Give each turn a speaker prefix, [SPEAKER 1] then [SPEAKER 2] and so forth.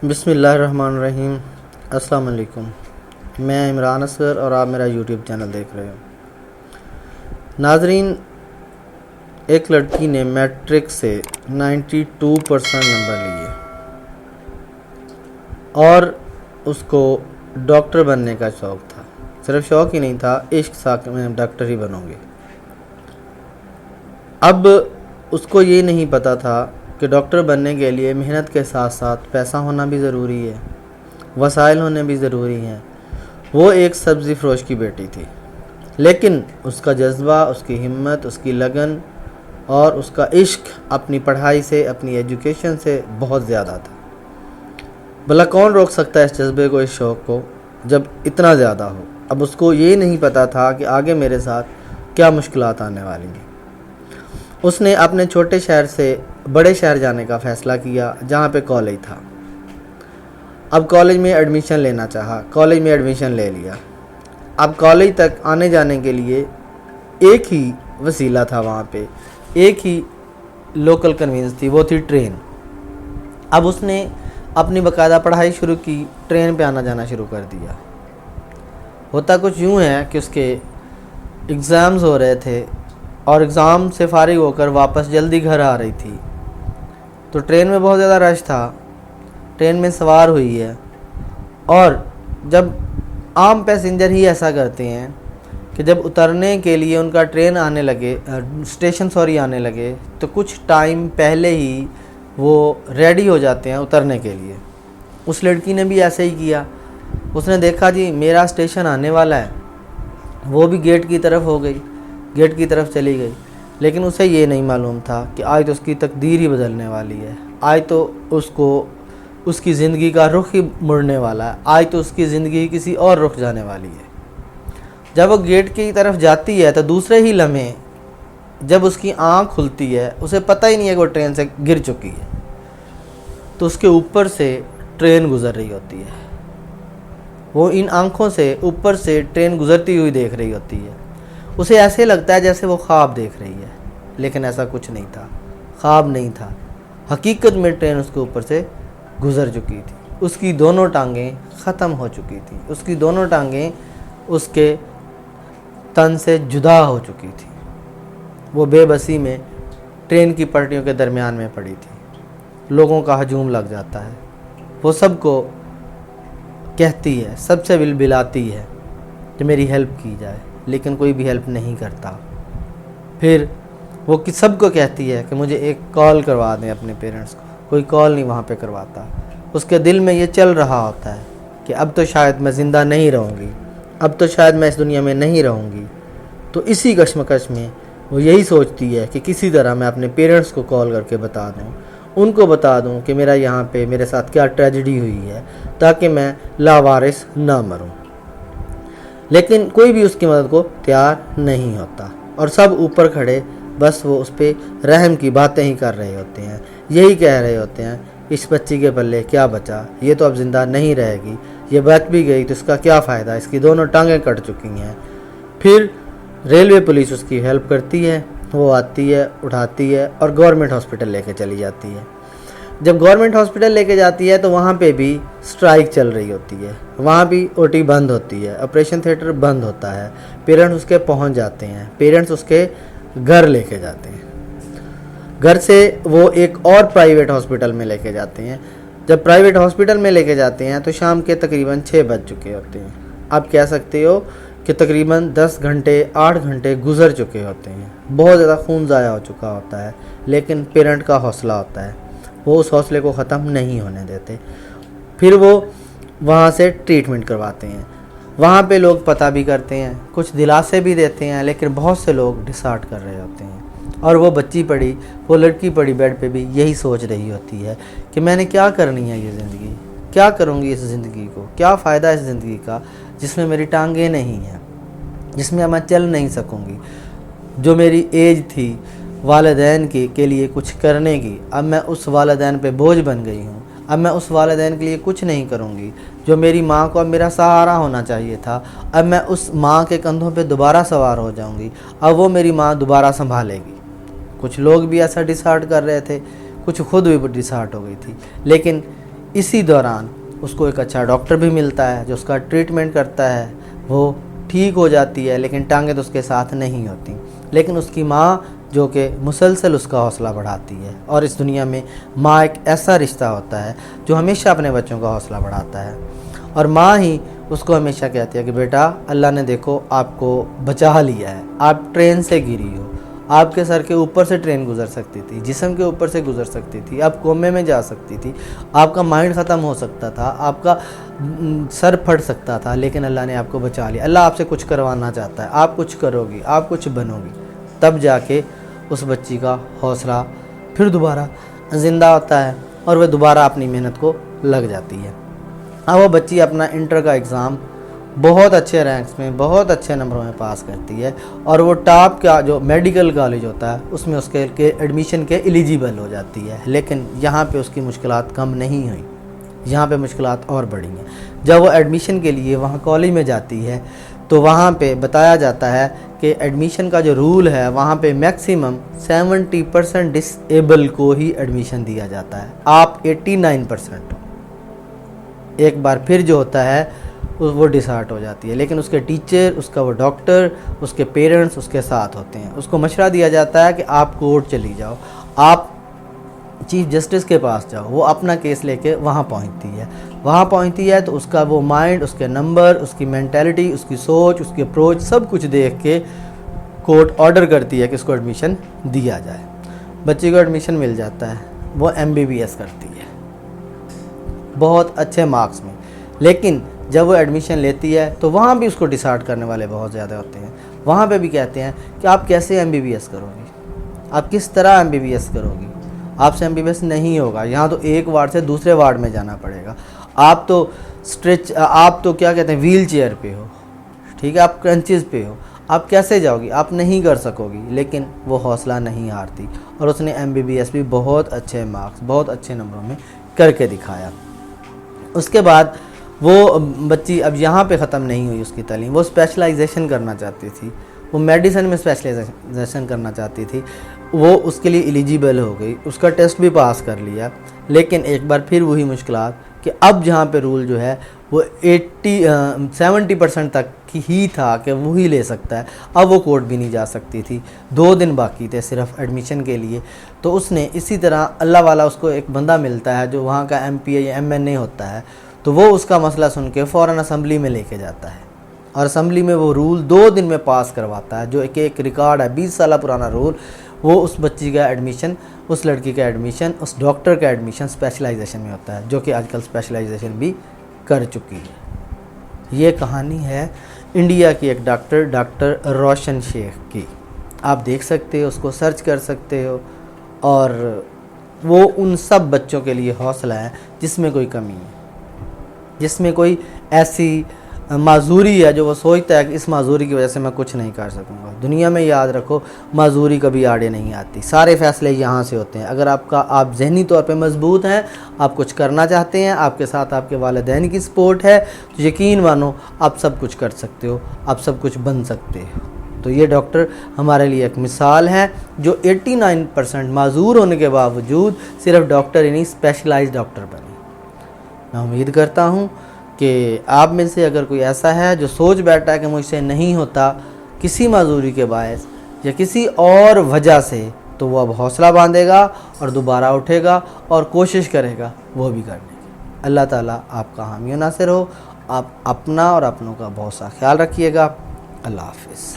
[SPEAKER 1] بسم اللہ الرحمن الرحیم۔ السلام علیکم، میں عمران اصغر اور آپ میرا یوٹیوب چینل دیکھ رہے ہو۔ ناظرین، ایک لڑکی نے میٹرک سے 92% نمبر لیے اور اس کو ڈاکٹر بننے کا شوق تھا۔ صرف شوق ہی نہیں تھا، عشق تھا کہ میں ڈاکٹر ہی بنوں گی۔ اب اس کو یہ نہیں پتہ تھا کہ ڈاکٹر بننے کے لیے محنت کے ساتھ ساتھ پیسہ ہونا بھی ضروری ہے، وسائل ہونے بھی ضروری ہیں۔ وہ ایک سبزی فروش کی بیٹی تھی، لیکن اس کا جذبہ، اس کی ہمت، اس کی لگن اور اس کا عشق اپنی پڑھائی سے، اپنی ایجوکیشن سے بہت زیادہ تھا۔ بھلا کون روک سکتا ہے اس جذبے کو، اس شوق کو، جب اتنا زیادہ ہو؟ اب اس کو یہ نہیں پتہ تھا کہ آگے میرے ساتھ کیا مشکلات آنے والی ہیں۔ اس نے اپنے چھوٹے شہر سے بڑے شہر جانے کا فیصلہ کیا، جہاں پہ کالج تھا۔ اب کالج میں ایڈمیشن لینا چاہا، کالج میں ایڈمیشن لے لیا۔ اب کالج تک آنے جانے کے لیے ایک ہی وسیلہ تھا، وہاں پہ ایک ہی لوکل کنوینس تھی، وہ تھی ٹرین۔ اب اس نے اپنی باقاعدہ پڑھائی شروع کی، ٹرین پہ آنا جانا شروع کر دیا۔ ہوتا کچھ یوں ہے کہ اس کے ایگزامز ہو رہے تھے اور ایگزام سے فارغ ہو کر واپس جلدی گھر آ رہی تھی، تو ٹرین میں بہت زیادہ رش تھا۔ ٹرین میں سوار ہوئی ہے، اور جب عام پیسنجر ہی ایسا کرتے ہیں کہ جب اترنے کے لیے ان کا ٹرین آنے لگے، اسٹیشن آنے لگے، تو کچھ ٹائم پہلے ہی وہ ریڈی ہو جاتے ہیں اترنے کے لیے۔ اس لڑکی نے بھی ایسے ہی کیا۔ اس نے دیکھا جی میرا اسٹیشن آنے والا ہے، وہ بھی گیٹ کی طرف ہو گئی، گیٹ کی طرف چلی گئی۔ لیکن اسے یہ نہیں معلوم تھا کہ آج تو اس کی تقدیر ہی بدلنے والی ہے، آج تو اس کو اس کی زندگی کا رخ ہی مڑنے والا ہے، آج تو اس کی زندگی کسی اور رخ جانے والی ہے۔ جب وہ گیٹ کی طرف جاتی ہے تو دوسرے ہی لمحے جب اس کی آنکھ کھلتی ہے، اسے پتہ ہی نہیں ہے کہ وہ ٹرین سے گر چکی ہے، تو اس کے اوپر سے ٹرین گزر رہی ہوتی ہے۔ وہ ان آنکھوں سے اوپر سے ٹرین گزرتی ہوئی دیکھ رہی ہوتی ہے۔ اسے ایسے لگتا ہے جیسے وہ خواب دیکھ رہی ہے، لیکن ایسا کچھ نہیں تھا، خواب نہیں تھا، حقیقت میں ٹرین اس کے اوپر سے گزر چکی تھی۔ اس کی دونوں ٹانگیں ختم ہو چکی تھیں، اس کی دونوں ٹانگیں اس کے تن سے جدا ہو چکی تھیں۔ وہ بے بسی میں ٹرین کی پٹریوں کے درمیان میں پڑی تھی۔ لوگوں کا ہجوم لگ جاتا ہے، وہ سب کو کہتی ہے، سب سے بلبلاتی ہے کہ میری ہیلپ کی جائے، لیکن کوئی بھی ہیلپ نہیں کرتا۔ پھر وہ سب کو کہتی ہے کہ مجھے ایک کال کروا دیں اپنے پیرنٹس کو، کوئی کال نہیں وہاں پہ کرواتا۔ اس کے دل میں یہ چل رہا ہوتا ہے کہ اب تو شاید میں زندہ نہیں رہوں گی، اب تو شاید میں اس دنیا میں نہیں رہوں گی۔ تو اسی کشمکش میں وہ یہی سوچتی ہے کہ کسی طرح میں اپنے پیرنٹس کو کال کر کے بتا دوں، ان کو بتا دوں کہ میرا یہاں پہ میرے ساتھ کیا ٹریجڈی ہوئی ہے، تاکہ میں لاوارث نہ مروں۔ لیکن کوئی بھی اس کی مدد کو تیار نہیں ہوتا، اور سب اوپر کھڑے بس وہ اس پہ رحم کی باتیں ہی کر رہے ہوتے ہیں، یہی کہہ رہے ہوتے ہیں اس بچی کے پلے کیا بچا، یہ تو اب زندہ نہیں رہے گی، یہ بچ بھی گئی تو اس کا کیا فائدہ، اس کی دونوں ٹانگیں کٹ چکی ہیں۔ پھر ریلوے پولیس اس کی ہیلپ کرتی ہے، وہ آتی ہے، اٹھاتی ہے اور گورنمنٹ ہاسپٹل لے کے چلی جاتی ہے۔ جب گورنمنٹ ہاسپٹل لے کے جاتی ہے تو وہاں پہ بھی سٹرائک چل رہی ہوتی ہے، وہاں بھی او ٹی بند ہوتی ہے، آپریشن تھیٹر بند ہوتا ہے۔ پیرنٹس اس کے پہنچ جاتے ہیں، پیرنٹس اس کے گھر لے کے جاتے ہیں، گھر سے وہ ایک اور پرائیویٹ ہاسپٹل میں لے کے جاتے ہیں۔ جب پرائیویٹ ہاسپٹل میں لے کے جاتے ہیں تو شام کے تقریباً 6 بج چکے ہوتے ہیں۔ آپ کہہ سکتے ہو کہ تقریباً 10 گھنٹے 8 گھنٹے گزر چکے ہوتے ہیں، بہت زیادہ خون ضائع ہو چکا ہوتا ہے، لیکن پیرنٹ کا حوصلہ ہوتا ہے، وہ اس حوصلے کو ختم نہیں ہونے دیتے۔ پھر وہ وہاں سے ٹریٹمنٹ کرواتے ہیں۔ وہاں پہ لوگ پتہ بھی کرتے ہیں، کچھ دلاسے بھی دیتے ہیں، لیکن بہت سے لوگ ڈسہارٹ کر رہے ہوتے ہیں۔ اور وہ بچی پڑی، وہ لڑکی پڑی بیڈ پہ بھی یہی سوچ رہی ہوتی ہے کہ میں نے کیا کرنی ہے، یہ زندگی کیا کروں گی، اس زندگی کو کیا فائدہ اس زندگی کا جس میں میری ٹانگیں نہیں ہیں، جس میں میں چل نہیں سکوں گی۔ جو میری ایج تھی والدین کے لیے کچھ کرنے کی، اب میں اس والدین پہ بوجھ بن گئی ہوں، اب میں اس والدین کے لیے کچھ نہیں کروں گی۔ جو میری ماں کو اب میرا سہارا ہونا چاہیے تھا، اب میں اس ماں کے کندھوں پہ دوبارہ سوار ہو جاؤں گی، اب وہ میری ماں دوبارہ سنبھالے گی۔ کچھ لوگ بھی ایسا ڈسہارٹ کر رہے تھے، کچھ خود بھی ڈسہارٹ ہو گئی تھی، لیکن اسی دوران اس کو ایک اچھا ڈاکٹر بھی ملتا ہے جو اس کا ٹریٹمنٹ کرتا ہے، وہ ٹھیک ہو جاتی ہے، لیکن ٹانگیں تو اس کے ساتھ نہیں ہوتی، لیکن اس کی ماں جو کہ مسلسل اس کا حوصلہ بڑھاتی ہے۔ اور اس دنیا میں ماں ایک ایسا رشتہ ہوتا ہے جو ہمیشہ اپنے بچوں کا حوصلہ بڑھاتا ہے، اور ماں ہی اس کو ہمیشہ کہتی ہے کہ بیٹا اللہ نے دیکھو آپ کو بچا لیا ہے، آپ ٹرین سے گری ہو، آپ کے سر کے اوپر سے ٹرین گزر سکتی تھی، جسم کے اوپر سے گزر سکتی تھی، آپ کومے میں جا سکتی تھی، آپ کا مائنڈ ختم ہو سکتا تھا، آپ کا سر پھٹ سکتا تھا، لیکن اللہ نے آپ کو بچا لیا۔ اللہ آپ سے کچھ کروانا چاہتا ہے، آپ کچھ کرو گی، آپ کچھ بنو گی، تب جا کے اس بچی کا حوصلہ پھر دوبارہ زندہ ہوتا ہے اور وہ دوبارہ اپنی محنت کو لگ جاتی ہے۔ اب وہ بچی اپنا انٹر کا ایگزام بہت اچھے رینکس میں، بہت اچھے نمبروں میں پاس کرتی ہے، اور وہ ٹاپ کا جو میڈیکل کالج ہوتا ہے اس میں اس کے ایڈمیشن کے ایلیجیبل ہو جاتی ہے۔ لیکن یہاں پہ اس کی مشکلات کم نہیں ہوئیں، یہاں پہ مشکلات اور بڑھی ہیں۔ جب وہ ایڈمیشن کے لیے وہاں کالج میں جاتی ہے تو وہاں پہ بتایا جاتا ہے کہ ایڈمیشن کا جو رول ہے وہاں پہ میکسیمم 70% ڈس ایبل کو ہی ایڈمیشن دیا جاتا ہے، آپ 89% ہو۔ ایک بار پھر جو ہوتا ہے وہ ڈس ہارٹ ہو جاتی ہے، لیکن اس کے ٹیچر، اس کا وہ ڈاکٹر، اس کے پیرنٹس اس کے ساتھ ہوتے ہیں۔ اس کو مشورہ دیا جاتا ہے کہ آپ کورٹ چلی جاؤ، آپ چیف جسٹس کے پاس جاؤ۔ وہ اپنا کیس لے کے وہاں پہنچتی ہے تو اس کا وہ مائنڈ، اس کے نمبر، اس کی مینٹیلٹی، اس کی سوچ، اس کی اپروچ سب کچھ دیکھ کے کورٹ آرڈر کرتی ہے کہ اس کو ایڈمیشن دیا جائے۔ بچی کو ایڈمیشن مل جاتا ہے، وہ MBBS کرتی ہے بہت اچھے مارکس میں، لیکن جب وہ ایڈمیشن لیتی ہے تو وہاں بھی اس کو ڈسہارٹ کرنے والے بہت زیادہ ہوتے ہیں۔ وہاں پہ بھی کہتے ہیں کہ آپ کیسے MBBS کرو گی، آپ کس طرح MBBS کرو گی، آپ سے MBBS نہیں ہوگا، یہاں تو ایک وارڈ سے دوسرے وارڈ میں جانا پڑے گا، آپ تو کیا کہتے ہیں ویل چیئر پہ ہو، ٹھیک ہے، آپ کرنچز پہ ہو، آپ کیسے جاؤ گی، آپ نہیں کر سکو گی۔ لیکن وہ حوصلہ نہیں ہارتی اور اس نے MBBS بھی بہت اچھے مارکس، بہت اچھے نمبروں میں کر کے دکھایا۔ اس کے بعد وہ بچی اب یہاں پہ ختم نہیں ہوئی اس کی تعلیم، وہ اسپیشلائزیشن کرنا چاہتی تھی، وہ میڈیسن میں اسپیشلائزیشن کرنا چاہتی تھی، وہ اس کے لیے ایلیجیبل ہو گئی، اس کا ٹیسٹ بھی پاس کر لیا، لیکن ایک بار پھر وہی مشکلات کہ اب جہاں پہ رول جو ہے وہ 70% تک ہی تھا کہ وہی لے سکتا ہے، اب وہ کورٹ بھی نہیں جا سکتی تھی، 2 دن باقی تھے صرف ایڈمیشن کے لیے۔ تو اس نے اسی طرح اللہ والا اس کو ایک بندہ ملتا ہے جو وہاں کا MPA یا MNA ہوتا ہے، تو وہ اس کا مسئلہ سن کے فوراً اسمبلی میں لے کے جاتا ہے، اور اسمبلی میں وہ رول 2 دن میں پاس کرواتا ہے، جو ایک ریکارڈ ہے 20 سالہ پرانا رول۔ وہ اس بچی کا ایڈمیشن، اس لڑکی کا ایڈمیشن، اس ڈاکٹر کا ایڈمیشن اسپیشلائزیشن میں ہوتا ہے، جو کہ آج کل اسپیشلائزیشن بھی کر چکی ہے۔ یہ کہانی ہے انڈیا کی ایک ڈاکٹر روشن شیخ کی، آپ دیکھ سکتے ہو، اس کو سرچ کر سکتے ہو، اور وہ ان سب بچوں کے لیے حوصلہ ہے جس میں کوئی کمی ہے، جس میں کوئی ایسی معذوری ہے جو وہ سوچتا ہے کہ اس معذوری کی وجہ سے میں کچھ نہیں کر سکوں گا۔ دنیا میں یاد رکھو، معذوری کبھی آڑے نہیں آتی، سارے فیصلے یہاں سے ہوتے ہیں۔ اگر آپ ذہنی طور پہ مضبوط ہیں، آپ کچھ کرنا چاہتے ہیں، آپ کے ساتھ آپ کے والدین کی سپورٹ ہے، تو یقین مانو آپ سب کچھ کر سکتے ہو، آپ سب کچھ بن سکتے ہو۔ تو یہ ڈاکٹر ہمارے لیے ایک مثال ہے جو 89% معذور ہونے کے باوجود صرف ڈاکٹر ہی نہیں، اسپیشلائز ڈاکٹر بنے۔ میں امید کرتا ہوں کہ آپ میں سے اگر کوئی ایسا ہے جو سوچ بیٹھا ہے کہ مجھ سے نہیں ہوتا کسی معذوری کے باعث یا کسی اور وجہ سے، تو وہ اب حوصلہ باندھے گا اور دوبارہ اٹھے گا اور کوشش کرے گا وہ بھی کرنے کی۔ اللہ تعالیٰ آپ کا حامی و ناصر ہو۔ آپ اپنا اور اپنوں کا بہت سا خیال رکھیے گا۔ اللہ حافظ۔